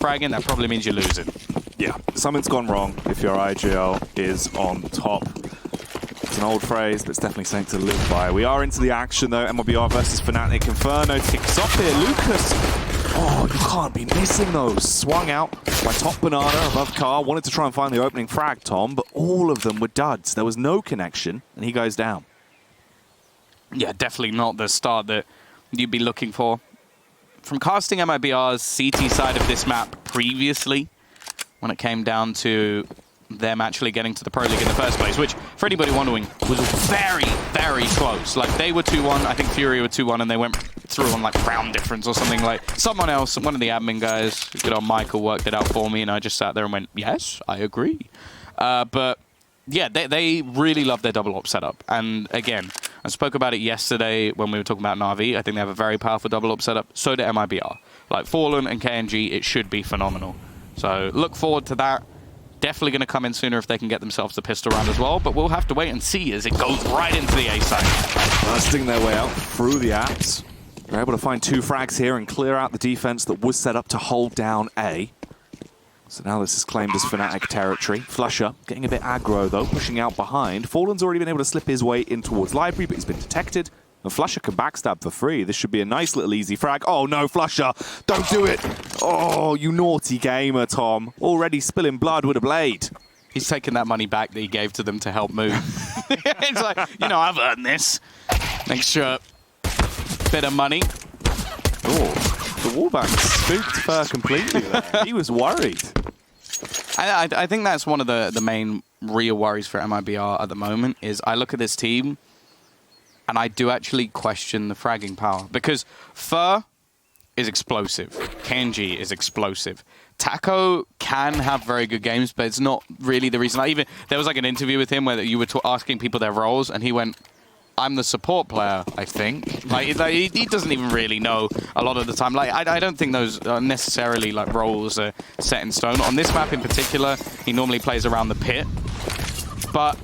fragging, that probably means you're losing. Yeah, something's gone wrong if your IGL is on top. It's an old phrase, but it's definitely something to live by. We are into the action, though. MIBR versus Fnatic. Inferno kicks off here. Lucas, oh, you can't be missing those. Swung out by top banana above car. Wanted to try and find the opening frag, Tom, but all of them were duds. There was no connection, and he goes down. Yeah, definitely not the start that you'd be looking for. From casting MIBR's CT side of this map previously, when it came down to them actually getting to the Pro League in the first place, which, for anybody wondering, was very, very close. Like, they were 2-1, I think Fury were 2-1, and they went through on, like, round difference or something. Like, someone else, one of the admin guys, good old Michael, worked it out for me, and I just sat there and went, yes, I agree. But, yeah, they really love their double op setup. And, again, I spoke about it yesterday when we were talking about Na'Vi. I think they have a very powerful double op setup. So do MIBR. Like, Fallen and KNG, it should be phenomenal. So, look forward to that. Definitely going to come in sooner if they can get themselves a pistol round as well, but we'll have to wait and see as it goes right into the A side. Bursting their way out through the apps. They're able to find 2 frags here and clear out the defense that was set up to hold down A. So now this is claimed as Fnatic territory. Flusher getting a bit aggro though, pushing out behind. Fallen's already been able to slip his way in towards Library, but he's been detected. And Flusher can backstab for free. This should be a nice little easy frag. Oh no, Flusher! Don't do it! Oh, you naughty gamer, Tom. Already spilling blood with a blade. He's taking that money back that he gave to them to help move. It's like, you know, I've earned this. Extra bit of money. Oh, the wallbang spooked Fur completely there. He was worried. I think that's one of the main real worries for MIBR at the moment is I look at this team and I do actually question the fragging power. Because Fur is explosive. KNG is explosive. Taco can have very good games, but it's not really the reason. Even there was like an interview with him where you were asking people their roles, and he went, I'm the support player, I think. Like he doesn't even really know a lot of the time. Like I don't think those are necessarily like roles are set in stone. On this map in particular, he normally plays around the pit. But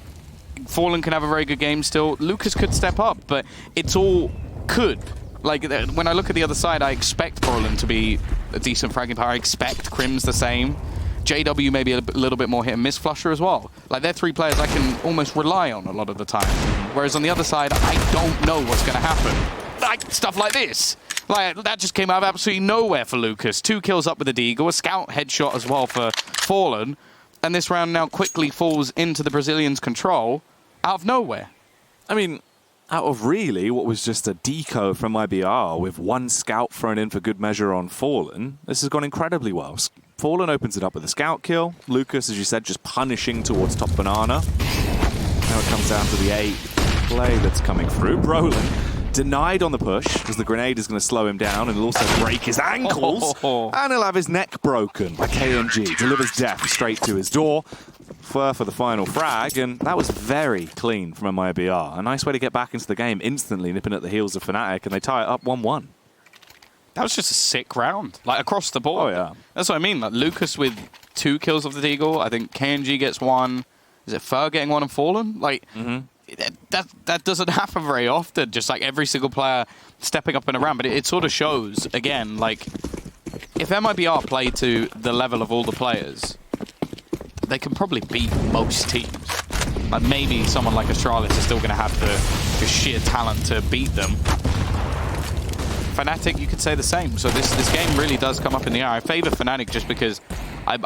Fallen can have a very good game still. Lucas could step up, but it's all could. Like, when I look at the other side, I expect Fallen to be a decent fragging power. I expect Crim's the same. JW maybe a little bit more hit and miss. Flusher as well. Like, they're 3 players I can almost rely on a lot of the time. Whereas on the other side, I don't know what's going to happen. Like, stuff like this. Like, that just came out of absolutely nowhere for Lucas. 2 kills up with the Deagle, a scout headshot as well for Fallen. And this round now quickly falls into the Brazilians' control out of nowhere. I mean, out of really what was just a deco from MIBR with 1 scout thrown in for good measure on Fallen, this has gone incredibly well. Fallen opens it up with a scout kill. Lucas, as you said, just punishing towards top banana. Now it comes down to the A play that's coming through. Brolin denied on the push because the grenade is going to slow him down and it'll also break his ankles. And he'll have his neck broken by KNG. Delivers death straight to his door. Fur for the final frag, and that was very clean from MIBR. A nice way to get back into the game, instantly nipping at the heels of Fnatic, and they tie it up 1-1. That was just a sick round, like across the board. Oh, yeah. That's what I mean. Like Lucas with 2 kills of the Deagle. I think KNG gets 1. Is it Fur getting 1 and Fallen? Like, that doesn't happen very often. Just like every single player stepping up in a round. But it sort of shows, again, like, if MIBR play to the level of all the players, they can probably beat most teams. Like maybe someone like Astralis is still going to have the sheer talent to beat them. Fnatic, you could say the same. So this game really does come up in the air. I favor Fnatic just because I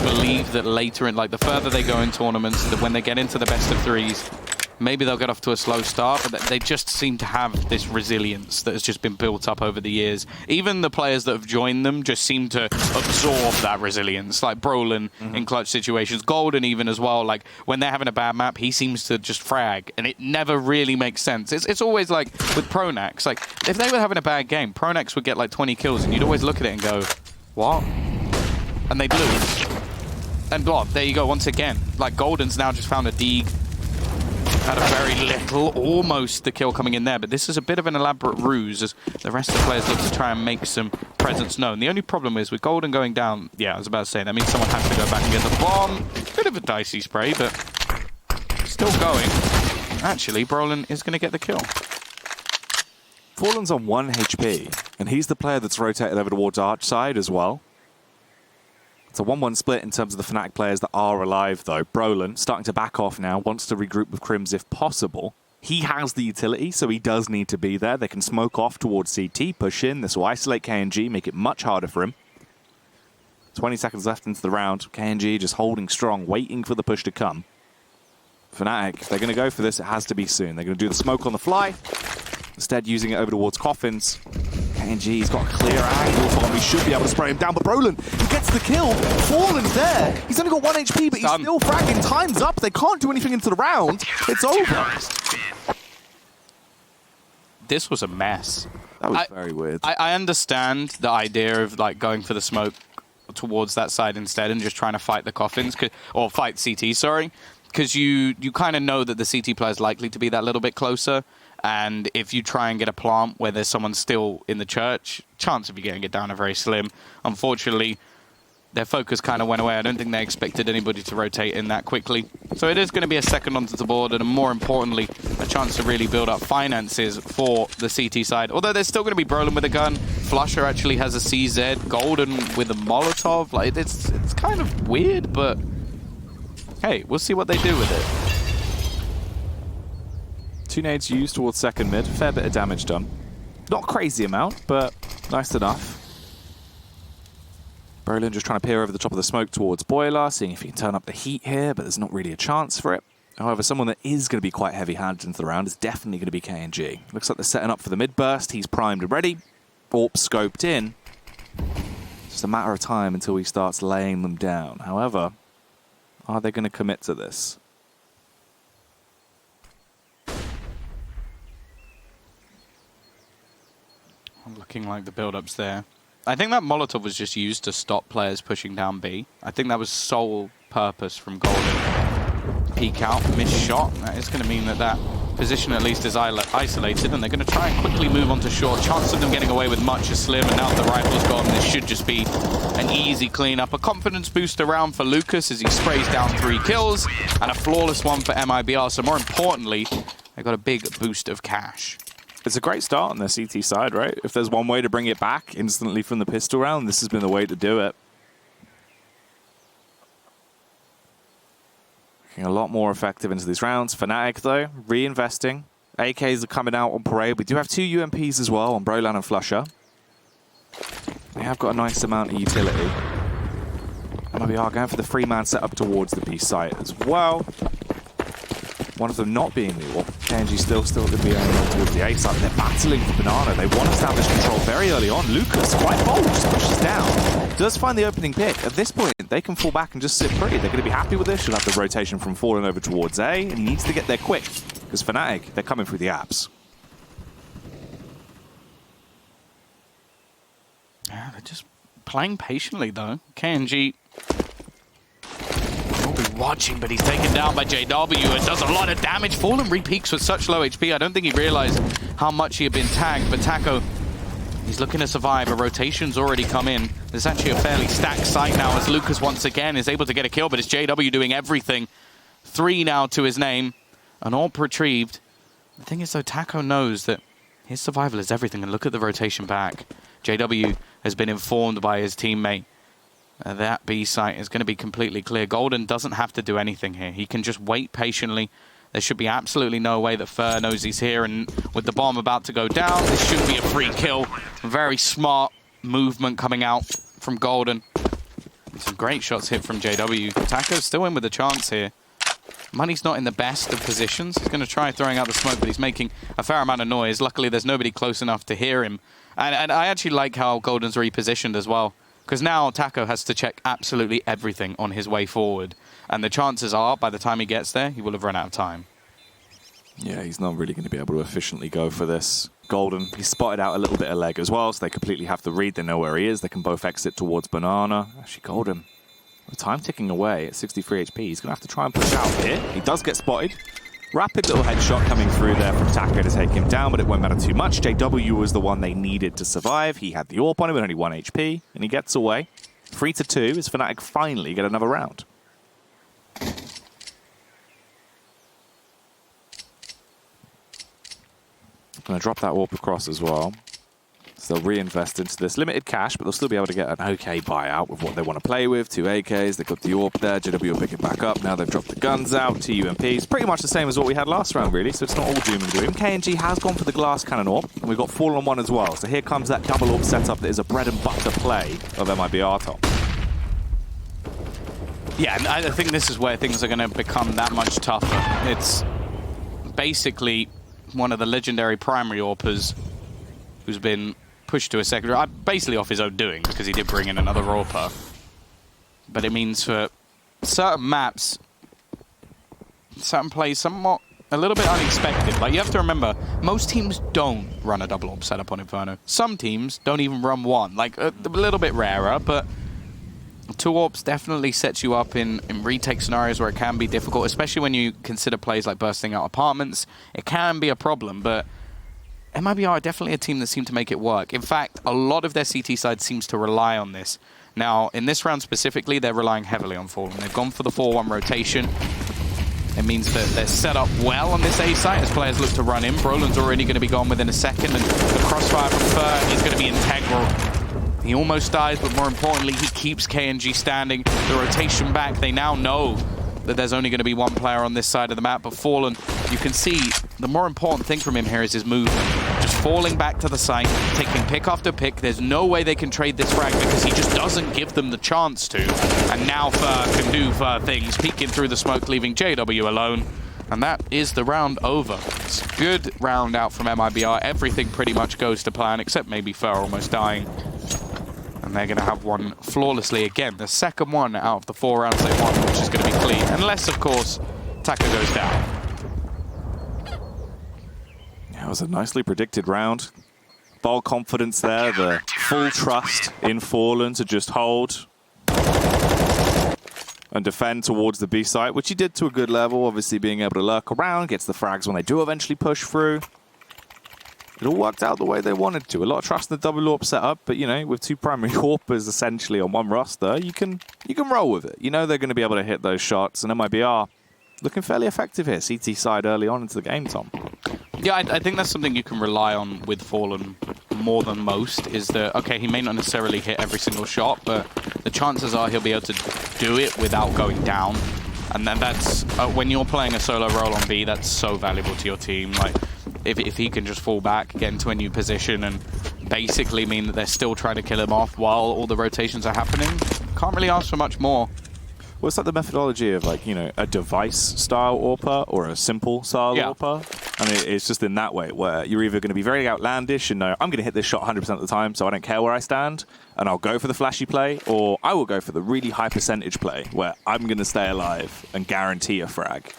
believe that later in, like, the further they go in tournaments, that when they get into the best of 3s, maybe they'll get off to a slow start, but they just seem to have this resilience that has just been built up over the years. Even the players that have joined them just seem to absorb that resilience, like Brolin in clutch situations. Golden even as well, like when they're having a bad map, he seems to just frag, and it never really makes sense. It's always like with Pronax, like if they were having a bad game, Pronax would get like 20 kills, and you'd always look at it and go, what? And they'd lose. And well, there you go, once again. Like Golden's now just found a Deeg. Had a very little, almost the kill coming in there, but this is a bit of an elaborate ruse as the rest of the players look to try and make some presence known. The only problem is with Golden going down, yeah, I was about to say, that means someone has to go back and get the bomb. Bit of a dicey spray, but still going. Actually, Brolin is going to get the kill. Fallen's on 1 HP, and he's the player that's rotated over towards Arch side as well. It's a 1-1 split in terms of the Fnatic players that are alive, though. Brolin starting to back off now, wants to regroup with Crims if possible. He has the utility, so he does need to be there. They can smoke off towards CT, push in. This will isolate KNG, make it much harder for him. 20 seconds left into the round. KNG just holding strong, waiting for the push to come. Fnatic, if they're going to go for this, it has to be soon. They're going to do the smoke on the fly. Instead, using it over towards Coffins. KNG's got a clear angle for him. He should be able to spray him down, but Brolin, he gets the kill. Fallen's there. He's only got 1 HP, but he's still fragging. Time's up. They can't do anything into the round. It's over. This was a mess. That was very weird. I understand the idea of like going for the smoke towards that side instead and just trying to fight the Coffins, or fight CT, sorry. Because you kind of know that the CT player is likely to be that little bit closer. And if you try and get a plant where there's someone still in the church, chance of you getting it down are very slim. Unfortunately, their focus kind of went away. I don't think they expected anybody to rotate in that quickly. So it is going to be a second onto the board, and more importantly, a chance to really build up finances for the CT side. Although there's still going to be Brolin with a gun. Flusher actually has a CZ. Golden with a Molotov. Like it's kind of weird, but hey, we'll see what they do with it. 2 nades used towards second mid. Fair bit of damage done. Not a crazy amount, but nice enough. Brolin just trying to peer over the top of the smoke towards Boiler, seeing if he can turn up the heat here, but there's not really a chance for it. However, someone that is going to be quite heavy-handed into the round is definitely going to be KNG. Looks like they're setting up for the mid-burst. He's primed and ready. Orp scoped in. It's just a matter of time until he starts laying them down. However, are they going to commit to this? Looking like the build-up's there. I think that Molotov was just used to stop players pushing down B. I think that was sole purpose from Golden. Peek out, missed shot. That is going to mean that that position at least is isolated, and they're going to try and quickly move on to short. Chance of them getting away with much is slim, and now that the rifle's gone, this should just be an easy cleanup. A confidence boost around for Lucas as he sprays down 3 kills, and a flawless one for MIBR. So more importantly, they got a big boost of cash. It's a great start on their CT side, right? If there's one way to bring it back instantly from the pistol round, this has been the way to do it. Looking a lot more effective into these rounds. Fnatic, though, reinvesting. AKs are coming out on parade. We do have 2 UMPs as well on Brolan and Flusher. They have got a nice amount of utility. And we are going for the 3-man setup towards the B site as well. One of them not being the AWP. KNG still going to be on towards the A side. They're battling for Banana. They want to establish control very early on. Lucas, quite bold, just pushes down. Does find the opening pick. At this point, they can fall back and just sit pretty. They're going to be happy with this. Should have the rotation from Fallen over towards A, and he needs to get there quick. Because Fnatic, they're coming through the apps. Yeah, they're just playing patiently, though. KNG watching, but he's taken down by JW and does a lot of damage. Fallen re-peaks with such low HP. I don't think he realized how much he had been tagged, but Taco, he's looking to survive. A rotation's already come in. There's actually a fairly stacked site now as Lucas once again is able to get a kill, but it's JW doing everything. 3 now to his name. An AWP retrieved. The thing is, though, Taco knows that his survival is everything, and look at the rotation back. JW has been informed by his teammate that B site is going to be completely clear. Golden doesn't have to do anything here. He can just wait patiently. There should be absolutely no way that Fer knows he's here, and with the bomb about to go down, this should be a free kill. Very smart movement coming out from Golden. Some great shots hit from JW. Taco's still in with a chance here. Money's not in the best of positions. He's going to try throwing out the smoke, but he's making a fair amount of noise. Luckily, there's nobody close enough to hear him. And I actually like how Golden's repositioned as well. Because now Taco has to check absolutely everything on his way forward. And the chances are, by the time he gets there, he will have run out of time. Yeah, he's not really going to be able to efficiently go for this. Golden, he spotted out a little bit of leg as well, so they completely have to read. They know where he is. They can both exit towards Banana. Actually, Golden, with time ticking away at 63 HP, he's going to have to try and push out here. He does get spotted. Rapid little headshot coming through there from Taco to take him down, but it won't matter too much. JW was the one they needed to survive. He had the AWP on him with only 1 HP, and he gets away. 3-2 as Fnatic finally get another round. Going to drop that AWP across as well. So they'll reinvest into this limited cash, but they'll still be able to get an okay buyout with what they want to play with. 2 AKs, they've got the AWP there, JW will pick it back up. Now they've dropped the guns out, 2 UMPs. Pretty much the same as what we had last round, really, so it's not all doom and gloom. KNG has gone for the glass cannon AWP, and we've got Fall on 1 as well. So here comes that double AWP setup that is a bread and butter play of MIBR top. Yeah, and I think this is where things are going to become that much tougher. It's basically one of the legendary primary AWPers who's been pushed to a secondary, basically off his own doing, because he did bring in another AWPer. But it means for certain maps, certain plays, somewhat a little bit unexpected. Like, you have to remember, most teams don't run a double AWP setup on Inferno. Some teams don't even run one. Like, a little bit rarer, but 2 AWPs definitely sets you up in retake scenarios where it can be difficult, especially when you consider plays like bursting out apartments. It can be a problem, but MIBR are definitely a team that seem to make it work. In fact, a lot of their CT side seems to rely on this. Now, in this round specifically, they're relying heavily on Fallen. They've gone for the 4-1 rotation. It means that they're set up well on this A site as players look to run in. Brolin's already going to be gone within a second, and the crossfire from Fer is going to be integral. He almost dies, but more importantly, he keeps KNG standing. The rotation back, they now know that there's only going to be one player on this side of the map, but Fallen, you can see the more important thing from him here is his movement. Just falling back to the site, taking pick after pick. There's no way they can trade this frag because he just doesn't give them the chance to. And now Fer can do Fer things, peeking through the smoke, leaving JW alone. And that is the round over. It's a good round out from MIBR. Everything pretty much goes to plan, except maybe Fer almost dying. And they're going to have one flawlessly again. The second one out of the 4 rounds they won, which is going to be clean. Unless, of course, Taka goes down. Yeah, it was a nicely predicted round. Ball confidence there, the full trust in Fallen to just hold and defend towards the B site, which he did to a good level, obviously being able to lurk around, gets the frags when they do eventually push through. It all worked out the way they wanted to. A lot of trust in the double AWP setup, but you know, with 2 primary AWPers essentially on one roster, you can roll with it. You know they're going to be able to hit those shots, and MIBR looking fairly effective here. CT side early on into the game, Tom. Yeah, I think that's something you can rely on with Fallen more than most, is that, okay, he may not necessarily hit every single shot, but the chances are he'll be able to do it without going down. And then that's, when you're playing a solo role on B, that's so valuable to your team. Like, if he can just fall back, get into a new position, and basically mean that they're still trying to kill him off while all the rotations are happening, can't really ask for much more. Well, it's like the methodology of, like, you know, a device-style AWPer or a simple-style AWPer. I mean, it's just in that way where you're either going to be very outlandish and know, I'm going to hit this shot 100% of the time, so I don't care where I stand, and I'll go for the flashy play, or I will go for the really high percentage play where I'm going to stay alive and guarantee a frag.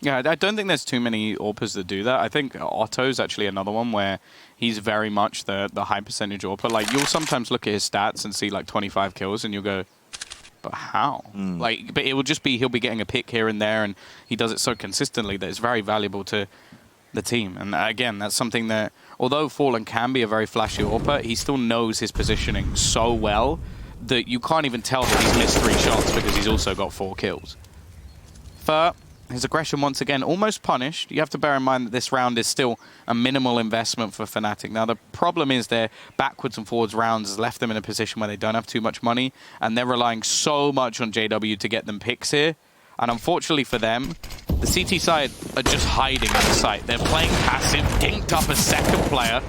Yeah, I don't think there's too many AWPers that do that. I think Otto's actually another one where he's very much the high percentage AWPer. Like, you'll sometimes look at his stats and see, like, 25 kills, and you'll go, but how? Like, but it will just be, he'll be getting a pick here and there, and he does it so consistently that it's very valuable to the team. And again, that's something that, although Fallen can be a very flashy AWPer, he still knows his positioning so well that you can't even tell that he's missed 3 shots because he's also got 4 kills. Fer, his aggression once again almost punished. You have to bear in mind that this round is still a minimal investment for Fnatic. Now, the problem is their backwards and forwards rounds has left them in a position where they don't have too much money, and they're relying so much on JW to get them picks here. And unfortunately for them, the CT side are just hiding on the site. They're playing passive, dinked up a second player.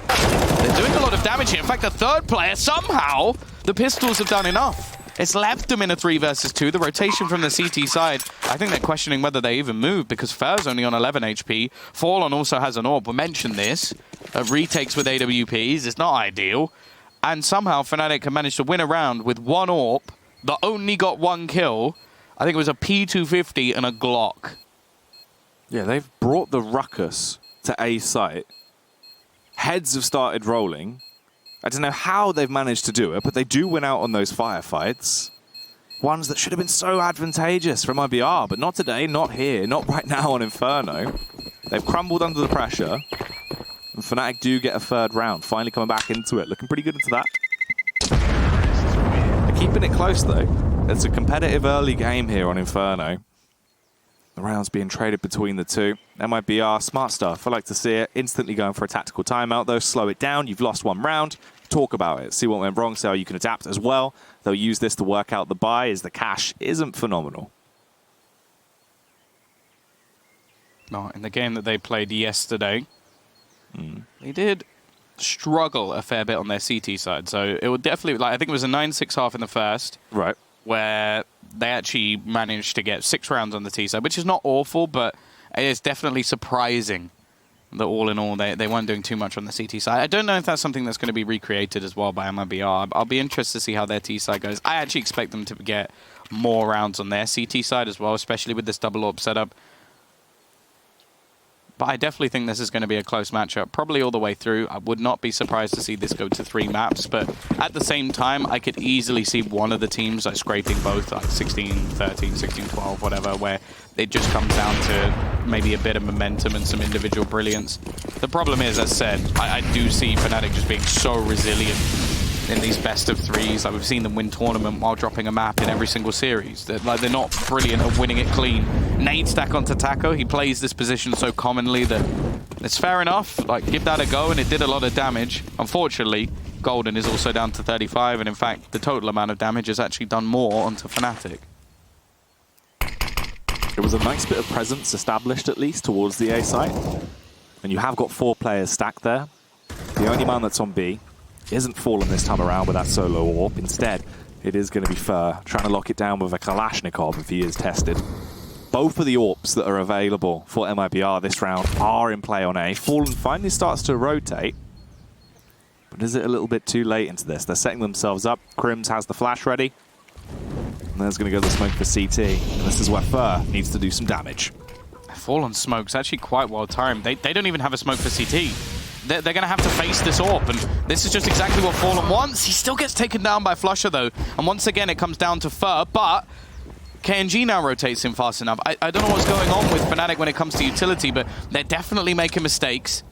They're doing a lot of damage here. In fact, a third player, somehow, the pistols have done enough. It's left them in a 3 versus 2. The rotation from the CT side, I think they're questioning whether they even move because Fer's only on 11 HP. Fallen also has an AWP. We mentioned this. Retakes with AWPs. It's not ideal. And somehow Fnatic can manage to win a round with 1 AWP that only got 1 kill. I think it was a P250 and a Glock. Yeah, they've brought the ruckus to A site. Heads have started rolling. I don't know how they've managed to do it, but they do win out on those firefights. Ones that should have been so advantageous for MIBR, but not today, not here, not right now on Inferno. They've crumbled under the pressure, and Fnatic do get a 3rd round, finally coming back into it. Looking pretty good into that. They're keeping it close, though. It's a competitive early game here on Inferno. The rounds being traded between the two. MIBR, smart stuff. I like to see it. Instantly going for a tactical timeout, though. Slow it down. You've lost one round. Talk about it. See what went wrong. See how you can adapt as well. They'll use this to work out the buy, as the cash isn't phenomenal. No, in the game that they played yesterday, they did struggle a fair bit on their CT side. So it would definitely, like, I think it was a 9-6 half in the first. Right. Where they actually managed to get 6 rounds on the T side, which is not awful, but it is definitely surprising that all in all they weren't doing too much on the CT side. I don't know if that's something that's going to be recreated as well by MIBR. I'll be interested to see how their T side goes. I actually expect them to get more rounds on their CT side as well, especially with this double AWP setup. But I definitely think this is going to be a close matchup, probably all the way through. I would not be surprised to see this go to 3 maps, but at the same time, I could easily see one of the teams like scraping both, like 16-13, 16-12, whatever, where it just comes down to maybe a bit of momentum and some individual brilliance. The problem is, as said, I do see Fnatic just being so resilient in these best of 3s. Like, we've seen them win tournament while dropping a map in every single series. They're not brilliant at winning it clean. Nade stack onto Taco. He plays this position so commonly that it's fair enough. Like, give that a go, and it did a lot of damage. Unfortunately, Golden is also down to 35, and in fact, the total amount of damage has actually done more onto Fnatic. It was a nice bit of presence established, at least, towards the A site. And you have got 4 players stacked there. The only man that's on B isn't falling this time around with that solo warp. Instead, it is going to be Fur trying to lock it down with a Kalashnikov if he is tested. Both of the AWPs that are available for MIBR this round are in play on A. Fallen finally starts to rotate. But is it a little bit too late into this? They're setting themselves up. Crims has the flash ready. And there's going to go the smoke for CT. And this is where Fur needs to do some damage. Fallen smoke's actually quite well timed. They don't even have a smoke for CT. They're going to have to face this AWP, and this is just exactly what Fallen wants. He still gets taken down by Flusher, though, and once again it comes down to Fur, but KNG now rotates him fast enough. I don't know what's going on with Fnatic when it comes to utility, but they're definitely making mistakes.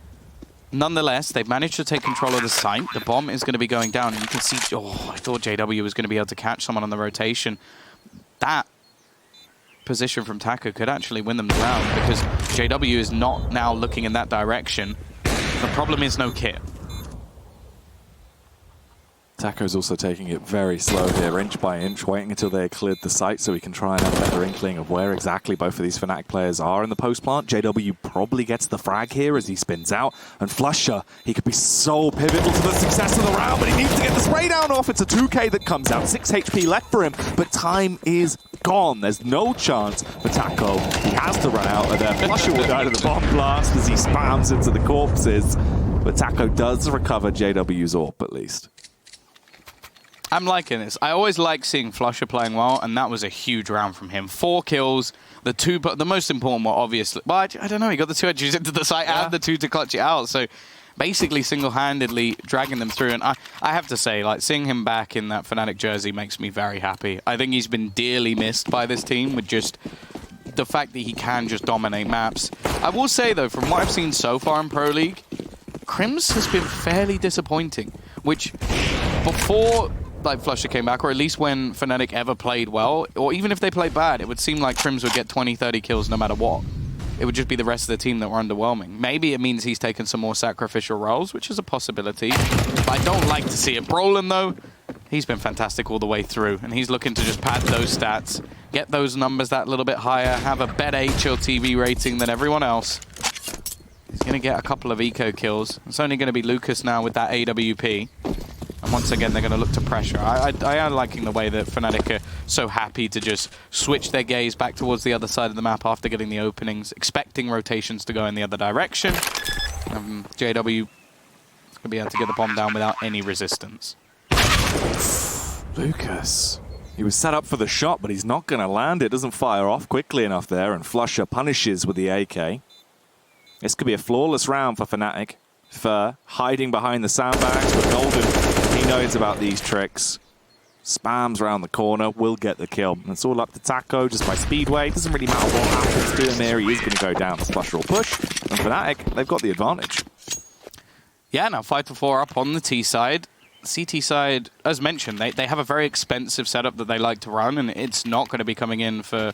Nonetheless, they've managed to take control of the site. The bomb is going to be going down, and you can see, oh, I thought JW was going to be able to catch someone on the rotation. That position from Taco could actually win them the round, because JW is not now looking in that direction. The problem is no kit. Taco's also taking it very slow here, inch by inch, waiting until they cleared the site so he can try and have a better inkling of where exactly both of these Fnatic players are in the post plant. JW probably gets the frag here as he spins out, and Flusher, he could be so pivotal to the success of the round, but he needs to get the spray down off. It's a 2K that comes out, 6 HP left for him, but time is gone. There's no chance for Taco. He has to run out of there. Flusher will die to the bomb blast as he spams into the corpses, but Taco does recover JW's AWP at least. I'm liking this. I always like seeing Flusher playing well, and that was a huge round from him. 4 kills, the most important were obviously, well, I don't know, he got the 2 edges into the site and the 2 to clutch it out, so basically single-handedly dragging them through, and I have to say, like, seeing him back in that Fnatic jersey makes me very happy. I think he's been dearly missed by this team with just the fact that he can just dominate maps. I will say, though, from what I've seen so far in Pro League, Crims has been fairly disappointing, which before like Flusher came back, or at least when Fnatic ever played well, or even if they played bad, it would seem like Crims would get 20, 30 kills no matter what. It would just be the rest of the team that were underwhelming. Maybe it means he's taken some more sacrificial roles, which is a possibility. But I don't like to see it. Brolin, though, he's been fantastic all the way through, and he's looking to just pad those stats, get those numbers that little bit higher, have a better HLTV rating than everyone else. He's going to get a couple of eco kills. It's only going to be Lucas now with that AWP. And once again, they're going to look to pressure. I am liking the way that Fnatic are so happy to just switch their gaze back towards the other side of the map after getting the openings, expecting rotations to go in the other direction. JW going to be able to get the bomb down without any resistance. Lucas. He was set up for the shot, but he's not going to land. It doesn't fire off quickly enough there, and Flusher punishes with the AK. This could be a flawless round for Fnatic. Fur hiding behind the sandbags, but Golden, he knows about these tricks. Spams around the corner, will get the kill. And it's all up to Taco just by speedway. Doesn't really matter what happens to him there. He is going to go down. The Flusher will push. And Fnatic, they've got the advantage. Yeah, now 5 for 4 up on the T side. CT side, as mentioned, they have a very expensive setup that they like to run, and it's not going to be coming in for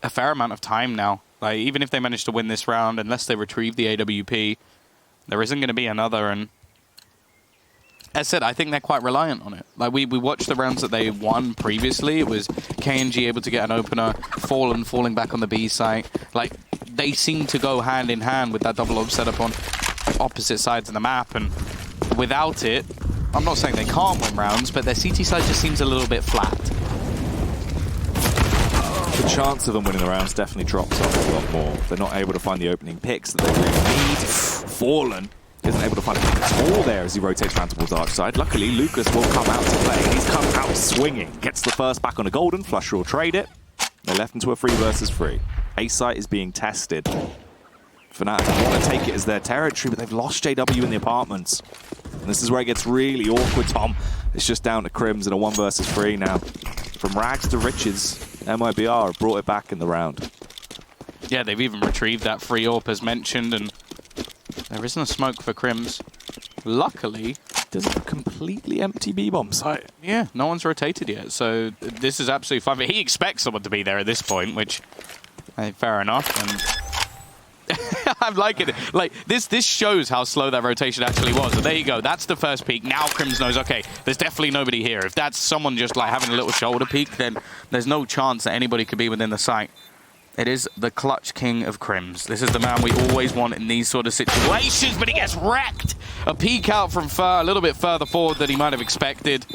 a fair amount of time now. Like, even if they manage to win this round, unless they retrieve the AWP, there isn't going to be another. And as I said, I think they're quite reliant on it. Like, we watched the rounds that they won previously. It was KNG able to get an opener, falling back on the B site. Like, they seem to go hand in hand with that double orb setup on opposite sides of the map. And without it, I'm not saying they can't win rounds, but their CT side just seems a little bit flat. The chance of them winning the rounds definitely drops off a lot more. They're not able to find the opening picks that they really need. Fallen isn't able to find a pick at all there as he rotates around towards Arch side. Luckily, Lucas will come out to play, and he's come out swinging. Gets the first back on a golden. Flusher will trade it. They're left into a 3 versus 3. A site is being tested. Fnatic want to take it as their territory, but they've lost JW in the apartments. And this is where it gets really awkward, Tom. It's just down to Crims in a 1 versus 3 now. From rags to riches, MIBR have brought it back in the round. Yeah, they've even retrieved that free AWP as mentioned, and there isn't a smoke for Crims. Luckily, there's a completely empty B-bomb site. Yeah, no one's rotated yet, so this is absolutely fine. But he expects someone to be there at this point, which, fair enough. And I'm liking it. Like, this shows how slow that rotation actually was. So there you go. That's the first peek. Now Crims knows, okay, there's definitely nobody here. If that's someone just like having a little shoulder peek, then there's no chance that anybody could be within the site. It is the clutch king of Crims. This is the man we always want in these sort of situations, but he gets wrecked. A peek out from Fur, a little bit further forward than he might have expected.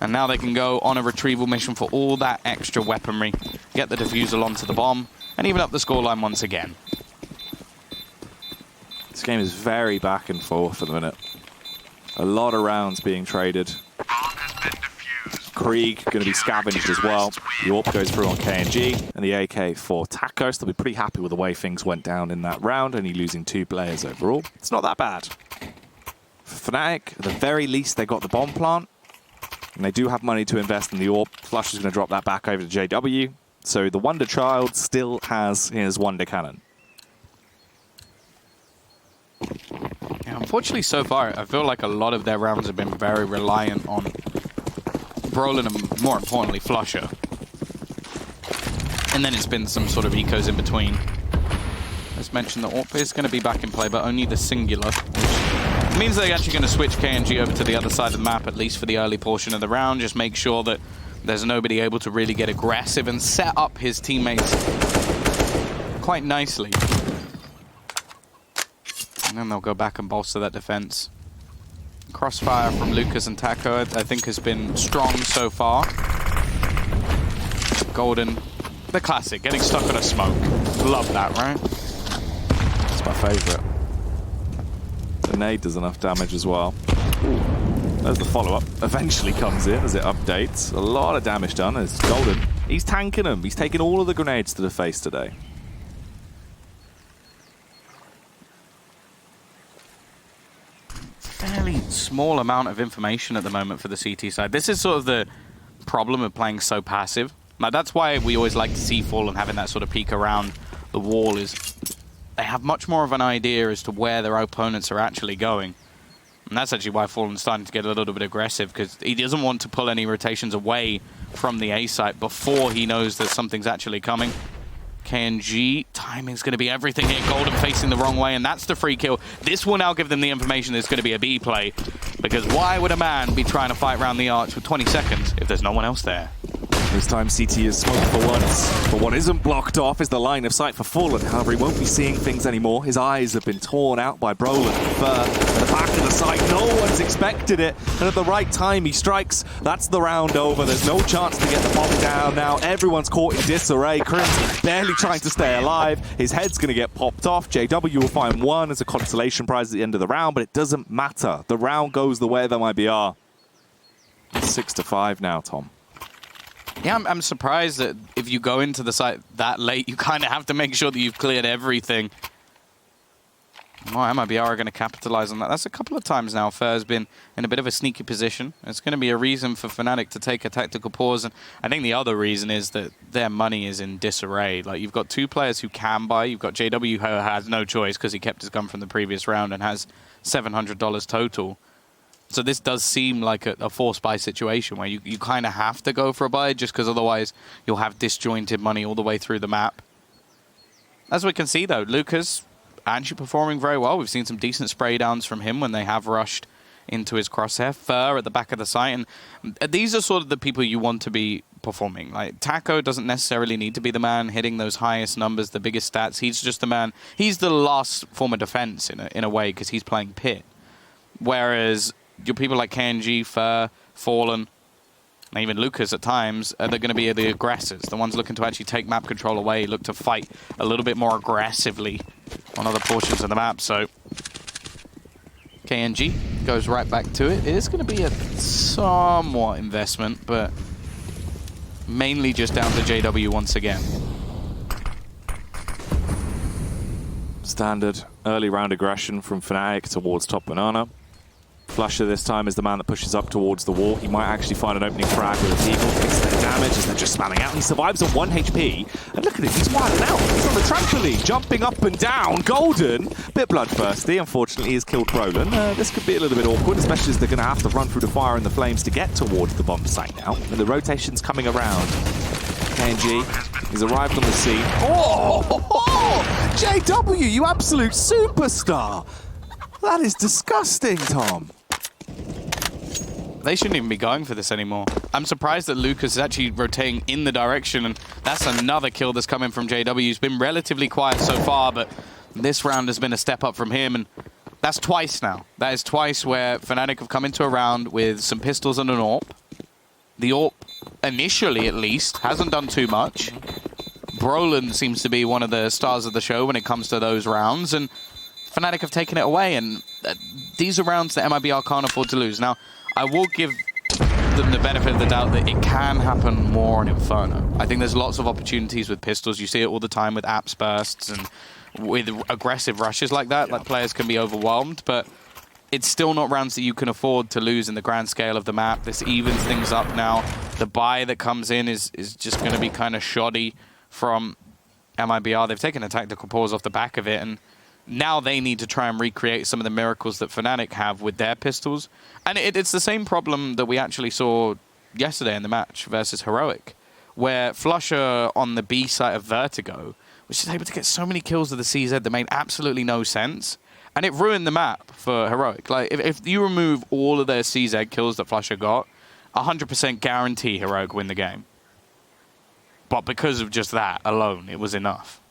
And now they can go on a retrieval mission for all that extra weaponry, get the defusal onto the bomb, and even up the scoreline once again. This game is very back and forth at the minute. A lot of rounds being traded. Krieg going to be scavenged as well. The AWP goes through on KNG and the AK for Taco. So they'll be pretty happy with the way things went down in that round, only losing 2 players overall. It's not that bad. For Fnatic, at the very least, they got the bomb plant. And they do have money to invest in the AWP. Flush is going to drop that back over to JW. So the Wonder Child still has his Wonder Cannon. Yeah, unfortunately, so far, I feel like a lot of their rounds have been very reliant on Brolin and, more importantly, Flusher. And then it's been some sort of ecos in between. As mentioned, the AWP is going to be back in play, but only the singular. Which means they're actually going to switch KNG over to the other side of the map, at least for the early portion of the round. Just make sure that there's nobody able to really get aggressive and set up his teammates quite nicely. And then they'll go back and bolster that defense. Crossfire from Lucas and Taco, I think, has been strong so far. Golden, the classic, getting stuck on a smoke. Love that, right? It's my favorite. The nade does enough damage as well. Ooh. There's the follow-up. Eventually comes in as it updates. A lot of damage done as Golden. He's tanking them. He's taking all of the grenades to the face today. Fairly small amount of information at the moment for the CT side. This is sort of the problem of playing so passive. Like, that's why we always like to see Fallen having that sort of peek around the wall, is they have much more of an idea as to where their opponents are actually going. And that's actually why Fallen's starting to get a little bit aggressive, because he doesn't want to pull any rotations away from the A site before he knows that something's actually coming. KNG, timing's going to be everything here. Golden facing the wrong way, and that's the free kill. This will now give them the information that it's going to be a B play, because why would a man be trying to fight around the arch with 20 seconds if there's no one else there? This time CT is smoked for once, but what isn't blocked off is the line of sight for Fallen. However, he won't be seeing things anymore. His eyes have been torn out by Brolin. At the back of the site, no one's expected it, and at the right time he strikes. That's the round over. There's no chance to get the bomb down now. Everyone's caught in disarray. Crims barely trying to stay alive. His head's going to get popped off. JW will find 1 as a consolation prize at the end of the round, but it doesn't matter. The round goes the way of MIBR. It's 6-5 now, Tom. Yeah, I'm surprised that if you go into the site that late, you kind of have to make sure that you've cleared everything. Well, MIBR are going to capitalize on that. That's a couple of times now. Fur's been in a bit of a sneaky position. It's going to be a reason for Fnatic to take a tactical pause. And I think the other reason is that their money is in disarray. Like, you've got 2 players who can buy. You've got JW, who has no choice because he kept his gun from the previous round and has $700 total. So this does seem like a forced buy situation where you kind of have to go for a buy, just because otherwise you'll have disjointed money all the way through the map. as we can see, though, Lucas actually performing very well. We've seen some decent spray downs from him when they have rushed into his crosshair. Fur at the back of the site. And these are sort of the people you want to be performing. Like, Taco doesn't necessarily need to be the man hitting those highest numbers, the biggest stats. He's just the man. He's the last form of defense in a way, because he's playing pit. Whereas your people like KNG, Fur, Fallen, and even Lucas at times, they're going to be the aggressors, the ones looking to actually take map control away, look to fight a little bit more aggressively on other portions of the map. So KNG goes right back to it. It is going to be a somewhat investment, but mainly just down to JW once again. Standard early round aggression from Fnatic towards top banana. Flusher this time is the man that pushes up towards the wall. He might actually find an opening frag with a Deagle, takes their damage as they're just spamming out. He survives on 1 HP. And look at him, he's wilding out. He's on the trampoline, jumping up and down. Golden, bit bloodthirsty. Unfortunately, he's killed Roland. This could be a little bit awkward, especially as they're going to have to run through the fire and the flames to get towards the bomb site now. And the rotation's coming around. KNG, he's arrived on the scene. Oh! JW, you absolute superstar! That is disgusting, Tom. They shouldn't even be going for this anymore. I'm surprised that Lucas is actually rotating in the direction, and that's another kill that's coming from JW. He's been relatively quiet so far, but this round has been a step up from him, and that's twice now. That is twice where Fnatic have come into a round with some pistols and an AWP. The AWP, initially at least, hasn't done too much. Brolin seems to be one of the stars of the show when it comes to those rounds, and Fnatic have taken it away, and these are rounds that MIBR can't afford to lose. Now, I will give them the benefit of the doubt that it can happen more in Inferno. I think there's lots of opportunities with pistols. You see it all the time with apps bursts and with aggressive rushes like that. Like, players can be overwhelmed, but it's still not rounds that you can afford to lose in the grand scale of the map. This evens things up now. The buy that comes in is just going to be kind of shoddy from MIBR. They've taken a tactical pause off the back of it, and now they need to try and recreate some of the miracles that Fnatic have with their pistols. And it's the same problem that we actually saw yesterday in the match versus Heroic, where Flusher on the B site of Vertigo was just able to get so many kills with the CZ that made absolutely no sense. And it ruined the map for Heroic. Like, if you remove all of their CZ kills that Flusher got, 100% guarantee Heroic win the game. But because of just that alone, it was enough.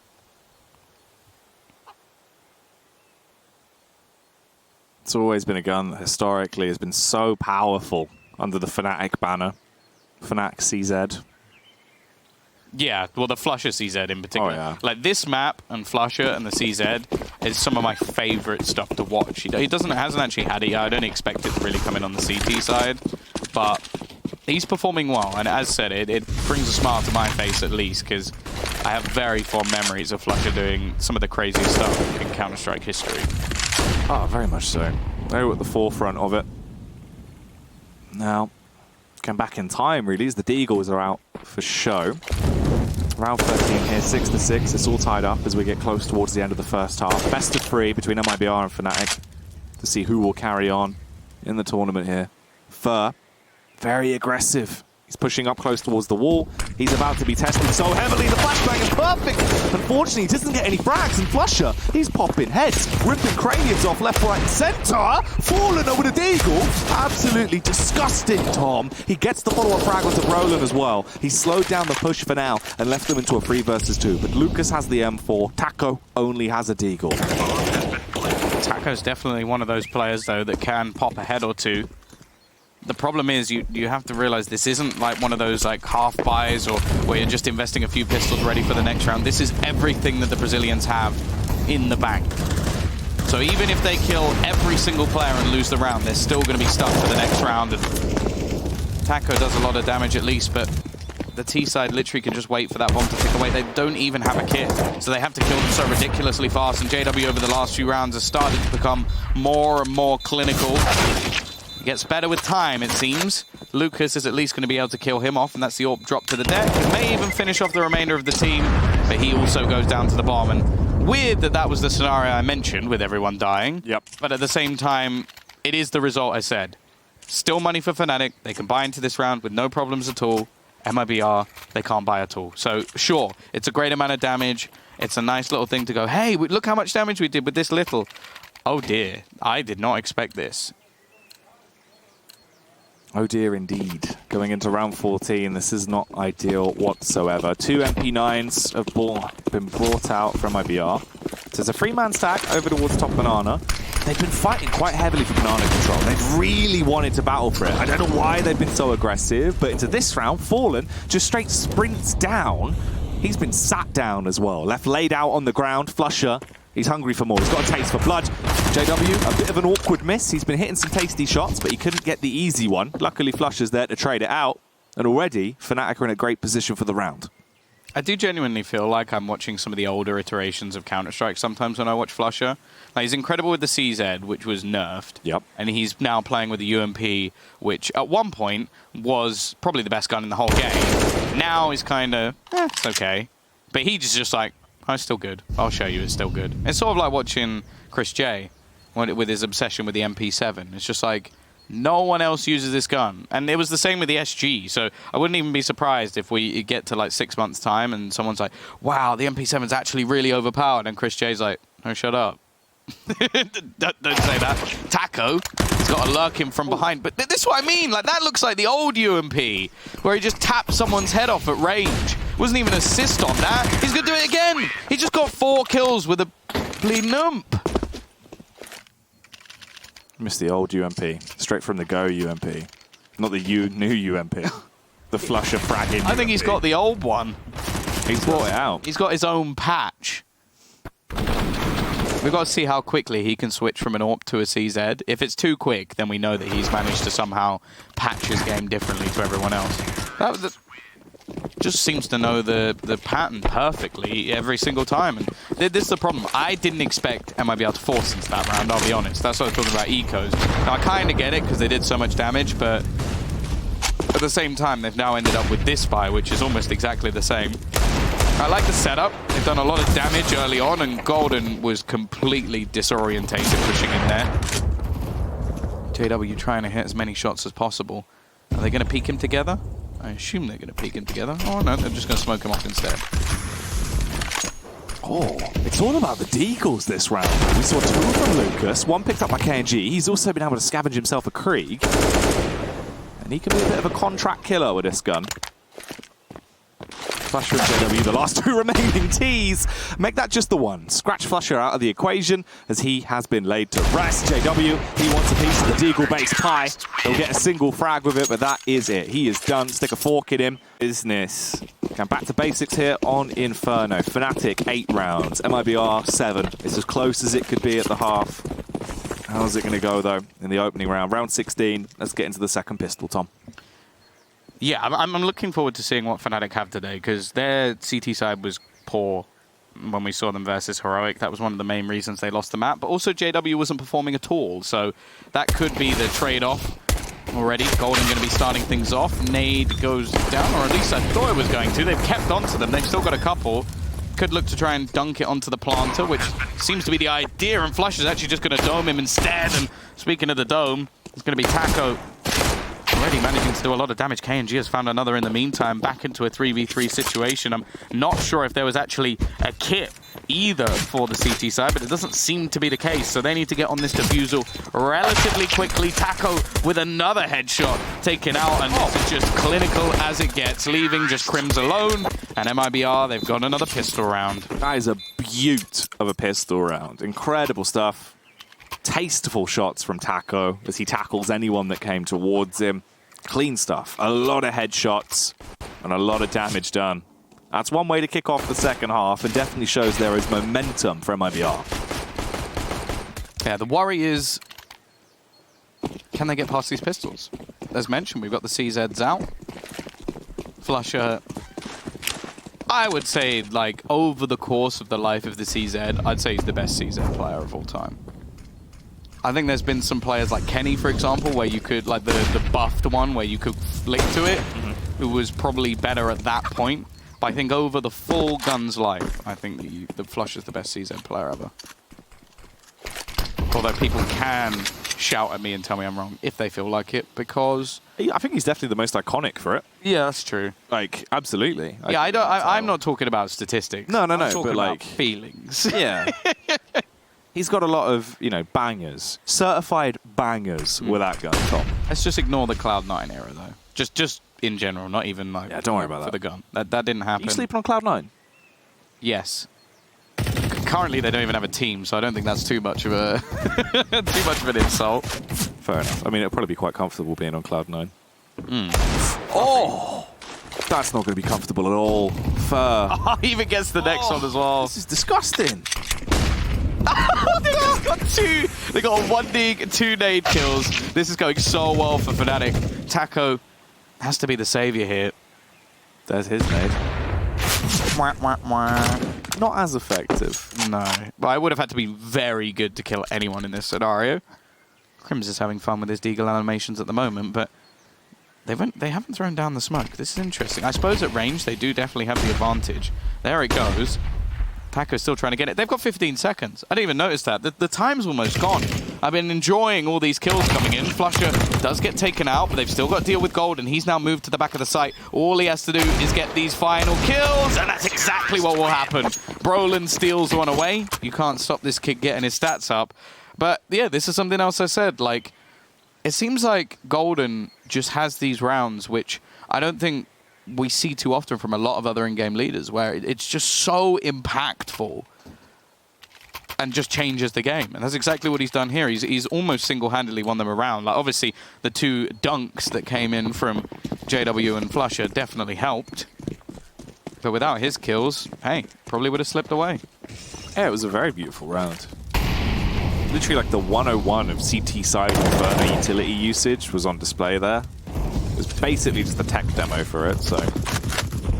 It's always been a gun that historically has been so powerful under the Fnatic banner. Fnatic CZ. Yeah, well, the Flusher CZ in particular. Oh, yeah. Like, this map and Flusher and the CZ is some of my favorite stuff to watch. He hasn't actually had it yet. I don't expect it to really come in on the CT side, but he's performing well. And as said, it brings a smile to my face at least, because I have very fond memories of Flusher doing some of the craziest stuff in Counter-Strike history. Oh, very much so. They were at the forefront of it. Now, going back in time, really, as the Deagles are out for show. Round 13 here, 6-6. It's all tied up as we get close towards the end of the first half. Best of 3 between MIBR and Fnatic to see who will carry on in the tournament here. Fur, very aggressive. He's pushing up close towards the wall. He's about to be tested so heavily. The flashbang is perfect. Unfortunately, he doesn't get any frags. And Flusher, he's popping heads, ripping craniums off left, right, and center. Fallen over the Deagle. Absolutely disgusting, Tom. He gets the follow-up frag onto Roland as well. He's slowed down the push for now and left them into a 3 versus 2. But Lucas has the M4. Taco only has a Deagle. Taco's definitely one of those players, though, that can pop a head or two. The problem is you have to realize this isn't like one of those like half buys or where you're just investing a few pistols ready for the next round. This is everything that the Brazilians have in the bank. So even if they kill every single player and lose the round, they're still going to be stuck for the next round. And Taco does a lot of damage at least, but the T side literally can just wait for that bomb to tick away. They don't even have a kit, so they have to kill them so ridiculously fast. And JW over the last few rounds has started to become more and more clinical. Gets better with time, it seems. Lucas is at least going to be able to kill him off, and that's the AWP drop to the deck. He may even finish off the remainder of the team, but he also goes down to the bomb. And weird that was the scenario I mentioned with everyone dying. Yep. But at the same time, it is the result I said. Still money for Fnatic. They can buy into this round with no problems at all. MIBR, they can't buy at all. So sure, it's a great amount of damage. It's a nice little thing to go, hey, look how much damage we did with this little. Oh dear, I did not expect this. Oh dear, indeed. Going into round 14, this is not ideal whatsoever. 2 MP9s have been brought out from MIBR. So there's a 3-man stack over towards top Banana. They've been fighting quite heavily for Banana control. They've really wanted to battle for it. I don't know why they've been so aggressive, but into this round, Fallen just straight sprints down. He's been sat down as well. Left laid out on the ground. Flusher, he's hungry for more. He's got a taste for blood. JW, a bit of an awkward miss. He's been hitting some tasty shots, but he couldn't get the easy one. Luckily, Flusher's there to trade it out. And already, Fnatic are in a great position for the round. I do genuinely feel like I'm watching some of the older iterations of Counter-Strike sometimes when I watch Flusher. Like, he's incredible with the CZ, which was nerfed. Yep. And he's now playing with the UMP, which at one point was probably the best gun in the whole game. Now he's kind of, it's okay. But he's just like, oh, it's still good. I'll show you it's still good. It's sort of like watching Chris J with his obsession with the MP7. It's just like, no one else uses this gun. And it was the same with the SG. So I wouldn't even be surprised if we get to like 6 months' time and someone's like, wow, the MP7's actually really overpowered. And Chris J's like, oh, shut up. don't say that. Taco, he's got to lurk him from behind. But this is what I mean. Like, that looks like the old UMP, where he just tapped someone's head off at range. Wasn't even an assist on that. He's going to do it again. He just got 4 kills with a bleeding ump. Missed the old UMP. Straight from the go UMP. Not the new UMP. The Flusher fragging I think he's got the old one. He's brought it out. He's got his own patch. We've got to see how quickly he can switch from an AWP to a CZ. If it's too quick, then we know that he's managed to somehow patch his game differently to everyone else. That just seems to know the pattern perfectly every single time. And this is the problem. I didn't expect MIBR to force into that round, I'll be honest. That's what I was talking about ecos. Now, I kind of get it because they did so much damage, but at the same time, they've now ended up with this buy, which is almost exactly the same. I like the setup. They've done a lot of damage early on, and Golden was completely disorientated pushing in there. JW trying to hit as many shots as possible. Are they going to peek him together? I assume they're going to peek him together. Oh no, they're just going to smoke him off instead. Oh, it's all about the deagles this round. We saw 2 from Lucas, 1 picked up by KNG. He's also been able to scavenge himself a Krieg. And he can be a bit of a contract killer with this gun. Flusher and JW, the last 2 remaining Ts. Make that just the one. Scratch Flusher out of the equation as he has been laid to rest. JW, he wants a piece of the deagle base pie. He'll get a single frag with it, but that is it. He is done. Stick a fork in him. Business. And back to basics here on Inferno. Fnatic, 8 rounds. MIBR, 7. It's as close as it could be at the half. How's it going to go, though, in the opening round? Round 16. Let's get into the second pistol, Tom. Yeah, I'm looking forward to seeing what Fnatic have today, because their CT side was poor when we saw them versus Heroic. That was one of the main reasons they lost the map. But also JW wasn't performing at all, so that could be the trade-off already. Golden going to be starting things off. Nade goes down, or at least I thought it was going to. They've kept onto them. They've still got a couple. Could look to try and dunk it onto the planter, which seems to be the idea, and Flush is actually just going to dome him instead. And speaking of the dome, it's going to be Taco. Already managing to do a lot of damage. KNG has found another in the meantime, back into a 3v3 situation. I'm not sure if there was actually a kit either for the CT side, but it doesn't seem to be the case. So they need to get on this defusal relatively quickly. Taco with another headshot taken out, and this is just clinical as it gets, leaving just Crims alone. And MIBR, they've got another pistol round. That is a beaut of a pistol round. Incredible stuff. Tasteful shots from Taco as he tackles anyone that came towards him. Clean stuff. A lot of headshots and a lot of damage done. That's one way to kick off the second half, and definitely shows there is momentum for MIBR. Yeah, the worry is, can they get past these pistols? As mentioned, we've got the CZs out. Flusher, I would say, like, over the course of the life of the CZ, I'd say he's the best CZ player of all time. I think there's been some players like Kenny, for example, where you could, like the buffed one, where you could flick to it, who was probably better at that point. But I think over the full gun's life, I think the Flush is the best CZ player ever. Although people can shout at me and tell me I'm wrong if they feel like it, because I think he's definitely the most iconic for it. yeah, that's true. Like, absolutely. Yeah, I'm not talking about statistics. No, I'm but talking like about feelings. Yeah. He's got a lot of, bangers. Certified bangers with that gun, Tom. Let's just ignore the Cloud9 era, though. Just in general, not even like Yeah, don't worry about for that. the gun. That didn't happen. You sleeping on Cloud9? Yes. Currently, they don't even have a team, so I don't think that's too much of a too much of an insult. Fair enough. I mean, it'll probably be quite comfortable being on Cloud9. Oh! That's not going to be comfortable at all. Fur. Oh, he even gets the next one as well. This is disgusting. They just got two. They got a 1 dig, 2 nade kills. This is going so well for Fnatic. Taco has to be the savior here. There's his nade. Wah, wah, wah. Not as effective. No, but I would have had to be very good to kill anyone in this scenario. Crims is having fun with his deagle animations at the moment, but they haven't thrown down the smoke. This is interesting. I suppose at range they do definitely have the advantage. There it goes. Taco's still trying to get it. They've got 15 seconds. I didn't even notice that. The time's almost gone. I've been enjoying all these kills coming in. Flusher does get taken out, but they've still got to deal with gold, and he's now moved to the back of the site. All he has to do is get these final kills, and that's exactly what will happen. Brolin steals one away. You can't stop this kid getting his stats up. But yeah, this is something else I said. Like, it seems like Golden just has these rounds, which I don't think we see too often from a lot of other in-game leaders, where it's just so impactful and just changes the game. And that's exactly what he's done here. He's almost single-handedly won them around. Like, obviously, the 2 dunks that came in from JW and Flusher definitely helped. But without his kills, hey, probably would have slipped away. Yeah, it was a very beautiful round. Literally like the 101 of CT side Inferno utility usage was on display there. It was basically just the tech demo for it, so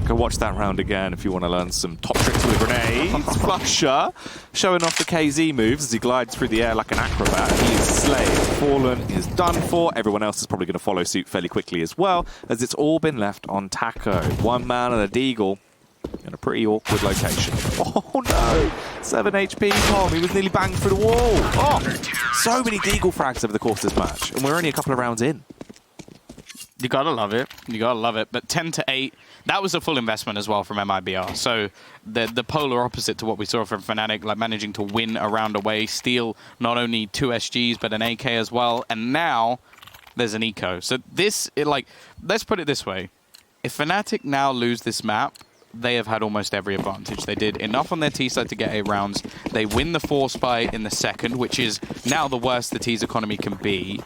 go watch that round again if you want to learn some top tricks with grenades. Flusher showing off the KZ moves as he glides through the air like an acrobat. He is slayed. Fallen is done for. Everyone else is probably going to follow suit fairly quickly as well, as it's all been left on Taco. 1 man and a deagle in a pretty awkward location. Oh no! 7 HP, Tom. He was nearly banged through the wall. Oh! So many deagle frags over the course of this match, and we're only a couple of rounds in. You gotta love it. You gotta love it. But 10-8, that was a full investment as well from MIBR. So the polar opposite to what we saw from Fnatic, like managing to win a round away, steal not only 2 SGs but an AK as well, and now there's an eco. So this, let's put it this way: if Fnatic now lose this map, they have had almost every advantage. They did enough on their T side to get 8 rounds. They win the force buy in the second, which is now the worst the T's economy can be.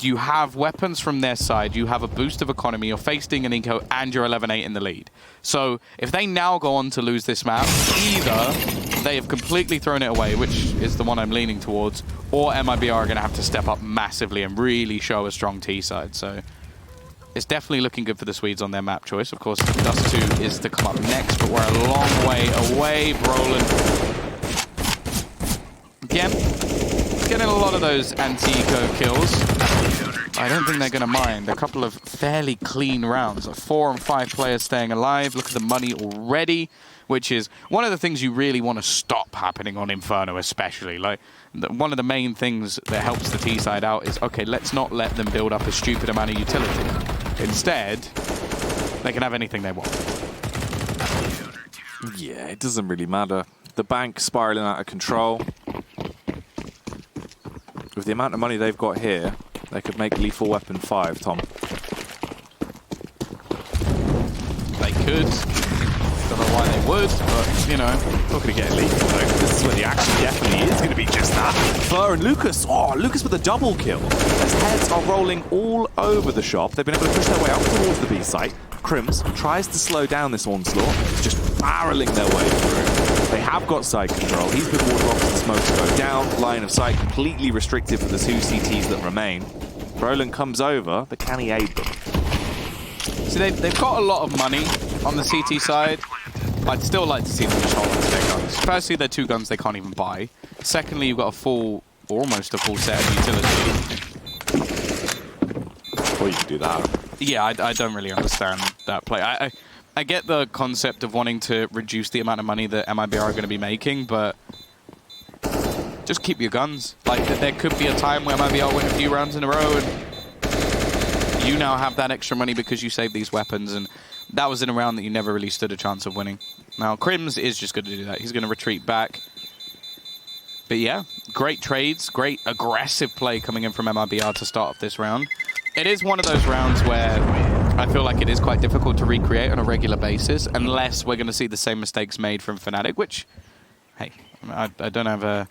You have weapons from their side, you have a boost of economy, you're facing an eco, and you're 11-8 in the lead. So if they now go on to lose this map, either they have completely thrown it away, which is the one I'm leaning towards, or MIBR are going to have to step up massively and really show a strong T side. So it's definitely looking good for the Swedes on their map choice. Of course, Dust 2 is to come up next, but we're a long way away. Brolin again, getting a lot of those anti-eco kills. I don't think they're going to mind. A couple of fairly clean rounds. 4 and 5 players staying alive. Look at the money already, which is one of the things you really want to stop happening on Inferno especially. Like, one of the main things that helps the T side out is, okay, let's not let them build up a stupid amount of utility. Instead, they can have anything they want. Yeah, it doesn't really matter. The bank spiraling out of control. With the amount of money they've got here, they could make Lethal Weapon 5, Tom. They could. Don't know why they would, but, you know. Not going to get lethal, though. This is where the action definitely is going to be just that. Fleur and Lucas. Oh, Lucas with a double kill. As heads are rolling all over the shop. They've been able to push their way up towards the B site. Crims tries to slow down this onslaught, just barreling their way through. They have got side control. He's been warded off as the smokes go down. Line of sight completely restricted for the 2 CTs that remain. Brolin comes over, but can he aid them? So they've got a lot of money on the CT side. I'd still like to see them just hold on to their guns. Firstly, they're 2 guns they can't even buy. Secondly, you've got a full, or almost a full set of utility. Or you can do that. Yeah, I don't really understand that play. I get the concept of wanting to reduce the amount of money that MIBR are going to be making, but just keep your guns. Like, there could be a time where maybe I'll win a few rounds in a row, and you now have that extra money because you saved these weapons, and that was in a round that you never really stood a chance of winning. Now, Crims is just going to do that. He's going to retreat back. But yeah, great trades, great aggressive play coming in from MIBR to start off this round. It is one of those rounds where I feel like it is quite difficult to recreate on a regular basis, unless we're going to see the same mistakes made from Fnatic, which, hey, I don't have a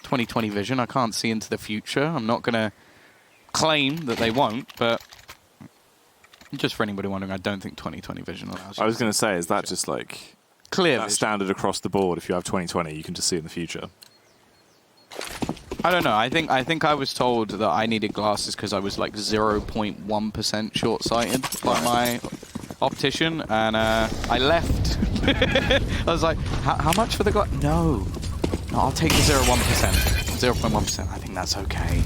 2020 vision. I can't see into the future. I'm not going to claim that they won't, but just for anybody wondering, I don't think 2020 vision allows you. I was going to say, is that just like clear standard across the board? If you have 2020, you can just see in the future. I don't know. I think I was told that I needed glasses because I was like 0.1% short-sighted by my optician, and I left. I was like, how much for the glass? No, I'll take the 0.1%. I think that's okay.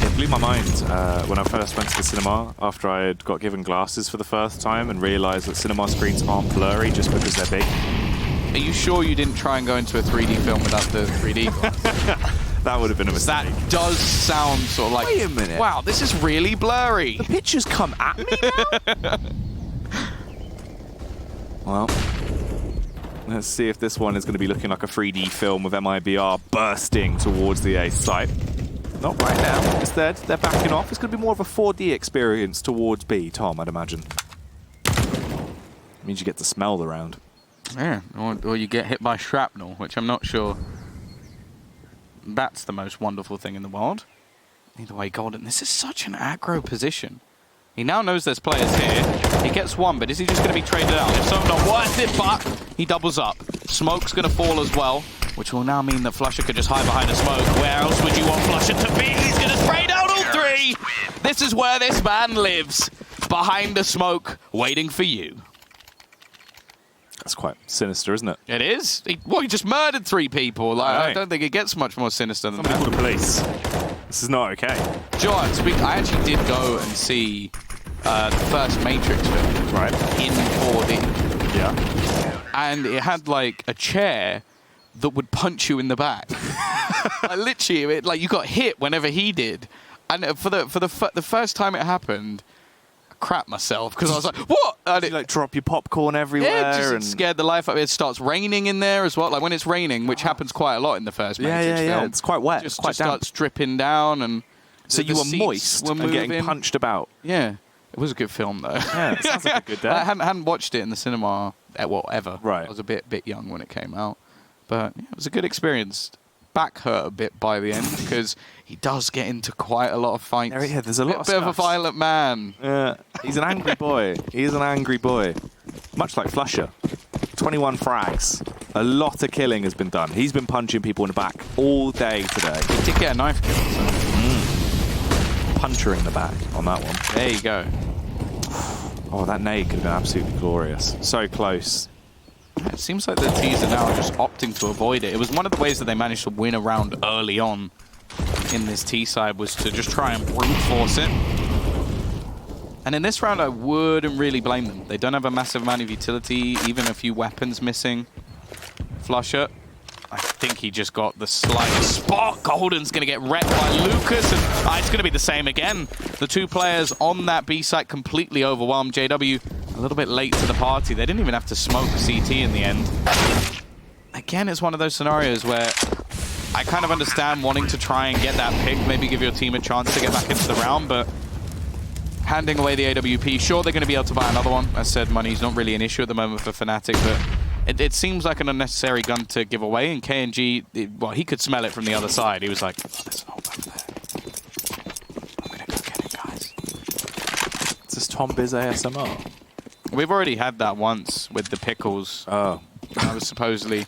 It blew my mind when I first went to the cinema after I had got given glasses for the first time and realised that cinema screens aren't blurry just because they're big. Are you sure you didn't try and go into a 3D film without the 3D glass? That would have been a mistake. That does sound sort of like, wait a minute. Wow, this is really blurry. The pictures come at me now? Well, let's see if this one is going to be looking like a 3D film with MIBR bursting towards the A site. Not right now. Instead, they're backing off. It's going to be more of a 4D experience towards B, Tom, I'd imagine. It means you get to smell the round. Yeah, or you get hit by shrapnel, which I'm not sure that's the most wonderful thing in the world. Either way, Golden, this is such an aggro position. He now knows there's players here. He gets one, but is he just going to be traded out? If so, not worth it, but he doubles up. Smoke's going to fall as well, which will now mean that Flusher could just hide behind a smoke. Where else would you want Flusher to be? He's going to spray down all three! This is where this man lives. Behind the smoke, waiting for you. That's quite sinister, isn't it? It is. He just murdered 3 people. Like, right. I don't think it gets much more sinister than that. Somebody call the police. This is not okay. Joe, I actually did go and see the first Matrix film, Right. in 4D. Yeah. And it had like a chair that would punch you in the back. Like, literally, like you got hit whenever he did. And for the first time it happened, crap myself because I was like, what? And You like drop your popcorn everywhere. yeah, and it scared the life out of me. It starts raining in there as well. Like when it's raining, which happens quite a lot in the first Matrix film. It's quite wet. Just, It's quite just damp. starts dripping down, and So you were seats moist were and getting moving. punched about. Yeah, it was a good film though. Yeah, it sounds like a good day. I hadn't watched it in the cinema ever. Right. I was a bit young when it came out, but yeah, it was a good experience. Back hurt a bit by the end because he does get into quite a lot of fights. Yeah, there's a lot of bit of a stuff. violent man. Yeah, he's an angry boy. He's an angry boy. Much like Flusher. 21 frags. A lot of killing has been done. He's been punching people in the back all day today. He did get a knife kill. So. Puncher in the back on that one. There you go. Oh, that nade could have been absolutely glorious. So close. It seems like the T's are now just opting to avoid it. It was one of the ways that they managed to win a round early on in this T side was to just try and brute force it. And in this round, I wouldn't really blame them. They don't have a massive amount of utility, even a few weapons missing. Flusher, I think he just got the slightest spot. Golden's going to get wrecked by Lucas, and it's going to be the same again. The 2 players on that B site completely overwhelmed. JW a little bit late to the party. They didn't even have to smoke CT in the end. Again, it's one of those scenarios where I kind of understand wanting to try and get that pick, maybe give your team a chance to get back into the round, but handing away the AWP, sure, they're going to be able to buy another one. As said, money's not really an issue at the moment for Fnatic, but it seems like an unnecessary gun to give away, and KNG, well, he could smell it from the other side. He was like, oh, there's an ult back there. I'm going to go get it, guys. Is this Tom Biz ASMR? We've already had that once with the pickles. Oh. I was supposedly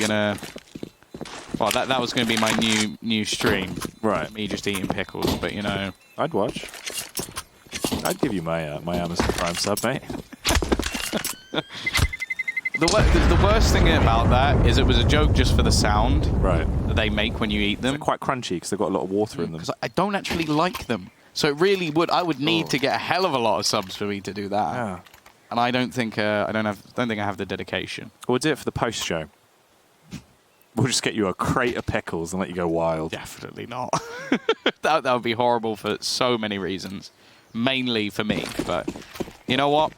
gonna. Well, that was gonna be my new stream. Right. Me just eating pickles, but you know. I'd watch. I'd give you my Amazon Prime sub, mate. The worst thing about that is it was a joke just for the sound Right. that they make when you eat them. They're quite crunchy because they've got a lot of water in them. Because I don't actually like them. So it really would. I would need to get a hell of a lot of subs for me to do that. Yeah. And I don't think I have the dedication. We'll do it for the post show. We'll just get you a crate of pickles and let you go wild. Definitely not. that would be horrible for so many reasons. Mainly for me. But you know what?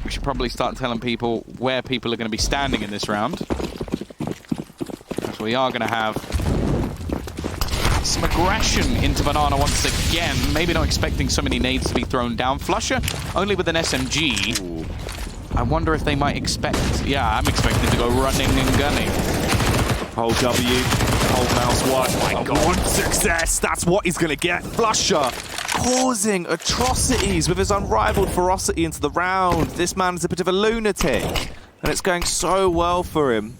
We should probably start telling people where people are going to be standing in this round. Because we are going to have some aggression into Banana once again. Maybe not expecting so many nades to be thrown down. Flusher only with an SMG. Ooh. I wonder if they might expect... Yeah, I'm expecting to go running and gunning. Hold W, hold mouse one. Oh my God. One success. That's what he's going to get. Flusher causing atrocities with his unrivaled ferocity into the round. This man's a bit of a lunatic. And it's going so well for him.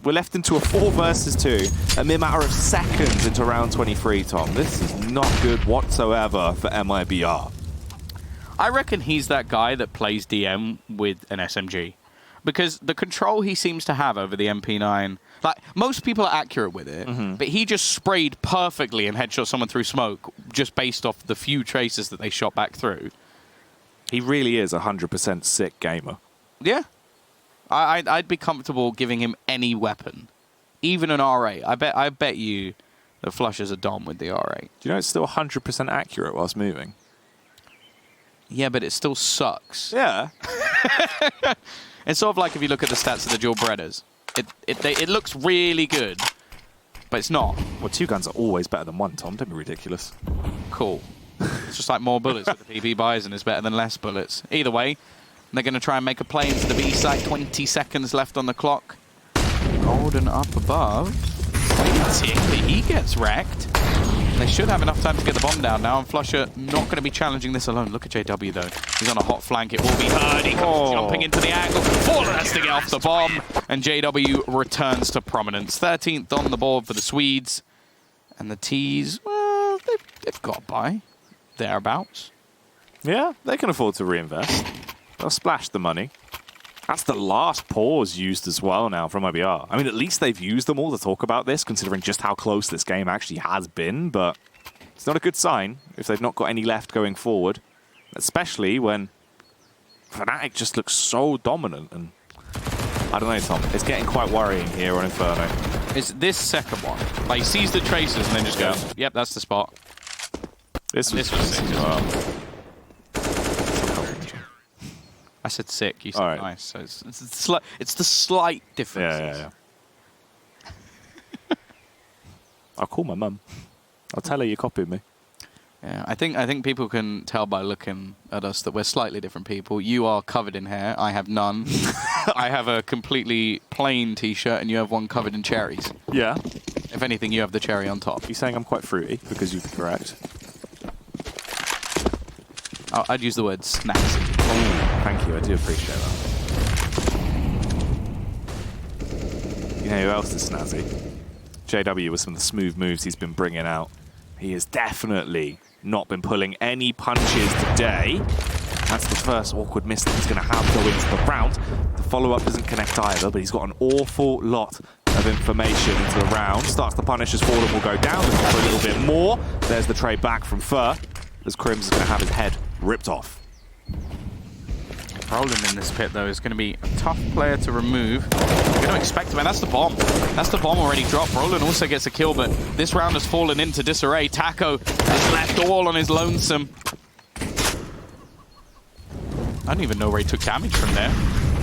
We're left into a 4 versus 2, a mere matter of seconds into round 23, Tom. This is not good whatsoever for MIBR. I reckon he's that guy that plays DM with an SMG. Because the control he seems to have over the MP9... Like, most people are accurate with it, but he just sprayed perfectly and headshot someone through smoke just based off the few traces that they shot back through. He really is a 100% sick gamer. Yeah. I'd be comfortable giving him any weapon. Even an R8. I bet you the Flusher's a dom with the R8. Do you know it's still 100% accurate whilst moving? Yeah, but it still sucks. Yeah. It's sort of like if you look at the stats of the dual Bredders. It looks really good, but it's not. Well, 2 guns are always better than 1, Tom. Don't be ridiculous. Cool. It's just like more bullets with the PB Bison is better than less bullets. Either way, they're going to try and make a play into the B site. 20 seconds left on the clock. Golden up above. Waiting, but he gets wrecked. They should have enough time to get the bomb down now, and Flusher not going to be challenging this alone. Look at JW, though. He's on a hot flank. It will be heard. He comes jumping into the angle. Fallen has to get off the bomb, and JW returns to prominence. 13th on the board for the Swedes. And the T's, well, they've got by. Thereabouts. Yeah, they can afford to reinvest. They'll splash the money. That's the last pause used as well now from IBR. I mean, at least they've used them all to talk about this, considering just how close this game actually has been, but it's not a good sign if they've not got any left going forward, especially when Fnatic just looks so dominant. And I don't know, Tom, it's getting quite worrying here on Inferno. It's this second one. Like, he sees the traces and then just goes, yep, that's the spot. This was sick as well. I said sick, you said right. nice. So it's the slight difference. Yeah. I'll call my mum. I'll tell her you copied me. Yeah, I think people can tell by looking at us that we're slightly different people. You are covered in hair. I have none. I have a completely plain T-shirt, and you have one covered in cherries. Yeah. If anything, you have the cherry on top. You're saying I'm quite fruity because you're correct. I'd use the word snazzy. Oh, thank you. I do appreciate that. You know who else is snazzy? JW with some of the smooth moves he's been bringing out. He has definitely not been pulling any punches today. That's the first awkward miss that he's going to have go into the round. The follow-up doesn't connect either, but he's got an awful lot of information into the round. Starts to punish as Fallen will go down. Looking for a little bit more. There's the trade back from Fur, as Crims is going to have his head ripped off. Roland in this pit, though, is going to be a tough player to remove. You don't expect him, and that's the bomb. That's the bomb already dropped. Roland also gets a kill, but this round has fallen into disarray. Taco is left all on his lonesome. I don't even know where he took damage from there.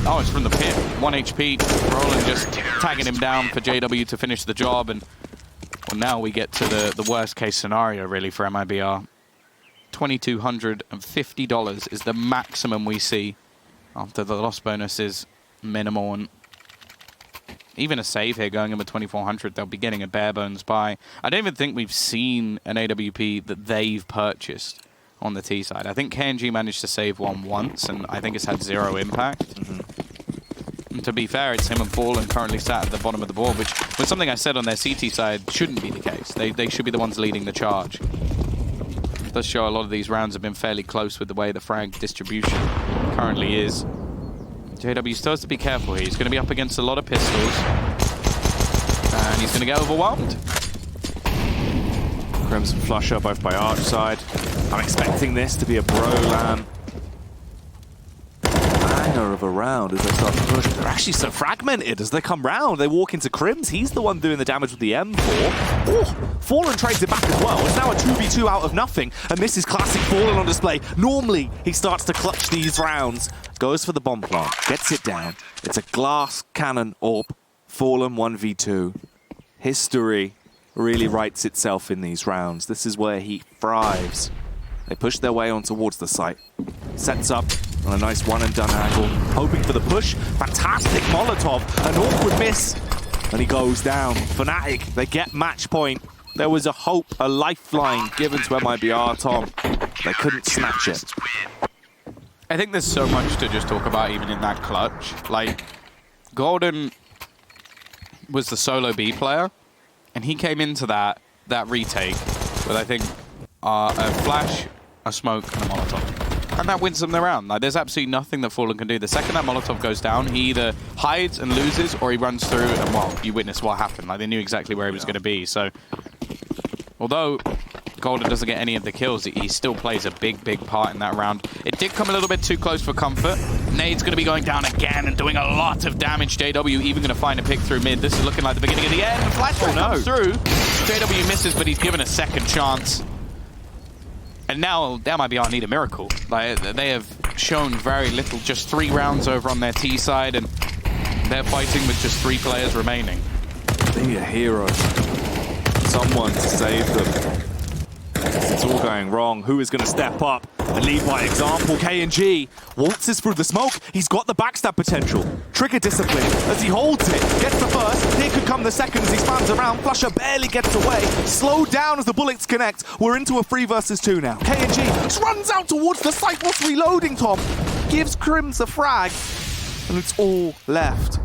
Oh, it's from the pit. 1 HP. Roland just tagging him down for JW to finish the job, and well, now we get to the worst case scenario, really, for MIBR. $2,250 is the maximum we see after the loss bonus is minimal, and even a save here going in with 2,400, they'll be getting a bare bones buy. I don't even think we've seen an AWP that they've purchased on the T side. I think KNG managed to save one once, and I think it's had 0 impact. And to be fair, it's him and Fallen currently sat at the bottom of the board, which was something I said on their CT side shouldn't be the case. They should be the ones leading the charge. It does show a lot of these rounds have been fairly close with the way the frag distribution currently is. JW still has to be careful here. He's going to be up against a lot of pistols, and he's going to get overwhelmed. Crimson Flusher, both by Arch side. I'm expecting this to be a Brolan and banger of a round as they start to push. They're actually so fragmented as they come round. They walk into Crims. He's the one doing the damage with the M4. Oh, Fallen trades it back as well. It's now a 2v2 out of nothing, and this is classic Fallen on display. Normally, he starts to clutch these rounds. Goes for the bomb plant, gets it down. It's a glass cannon AWP. Fallen 1v2. History really writes itself in these rounds. This is where he thrives. They push their way on towards the site. Sets up on a nice one-and-done angle, hoping for the push. Fantastic Molotov, an awkward miss, and he goes down. Fnatic, they get match point. There was a hope, a lifeline given to MIBR, Tom. They couldn't snatch it. I think there's so much to just talk about even in that clutch. Like, Golden was the solo B player, and he came into that retake with, I think, a flash, a smoke, and a Molotov. And that wins them the round. Like, there's absolutely nothing that Fallen can do. The second that Molotov goes down, he either hides and loses, or he runs through, and, well, you witness what happened. Like, they knew exactly where he was going to be. So, although Golden doesn't get any of the kills, he still plays a big, big part in that round. It did come a little bit too close for comfort. Nade's going to be going down again and doing a lot of damage. JW even going to find a pick through mid. This is looking like the beginning of the end. The flashback comes through. JW misses, but he's given a second chance. And now MIBR need a miracle. Like, they have shown very little. Just 3 rounds over on their T side, and they're fighting with just 3 players remaining. They need a hero. Someone to save them. It's all going wrong. Who is going to step up and lead by example? KNG waltzes through the smoke. He's got the backstab potential. Trigger discipline as he holds it. Gets the first. Here could come the second as he spans around. Flusher barely gets away. Slowed down as the bullets connect. We're into a 3 versus 2 now. KNG just runs out towards the site. What's reloading, Tom? Gives Crims a frag. And it's all left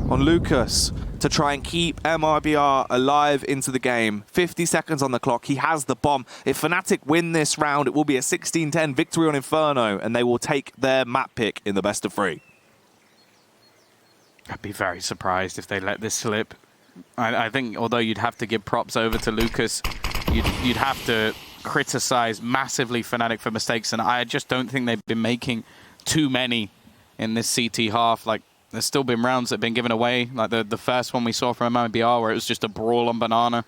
on Lucas to try and keep MIBR alive into the game. 50 seconds on the clock. He has the bomb. If Fnatic win this round, it will be a 16-10 victory on Inferno, and they will take their map pick in the best of 3. I'd be very surprised if they let this slip. I think, although you'd have to give props over to Lucas, you'd have to criticize massively Fnatic for mistakes, and I just don't think they've been making too many in this CT half. Like, there's still been rounds that have been given away, like the first one we saw from MIBR where it was just a brawl on banana.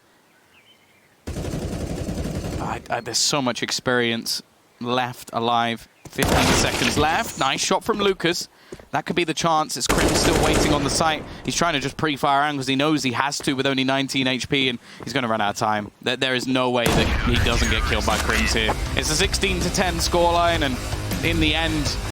There's so much experience left alive. 15 seconds left. Nice shot from Lucas. That could be the chance. It's Crims still waiting on the site. He's trying to just pre-fire angles. He knows he has to with only 19 HP, and he's going to run out of time. There is no way that he doesn't get killed by Crims here. It's a 16-10 scoreline, and in the end,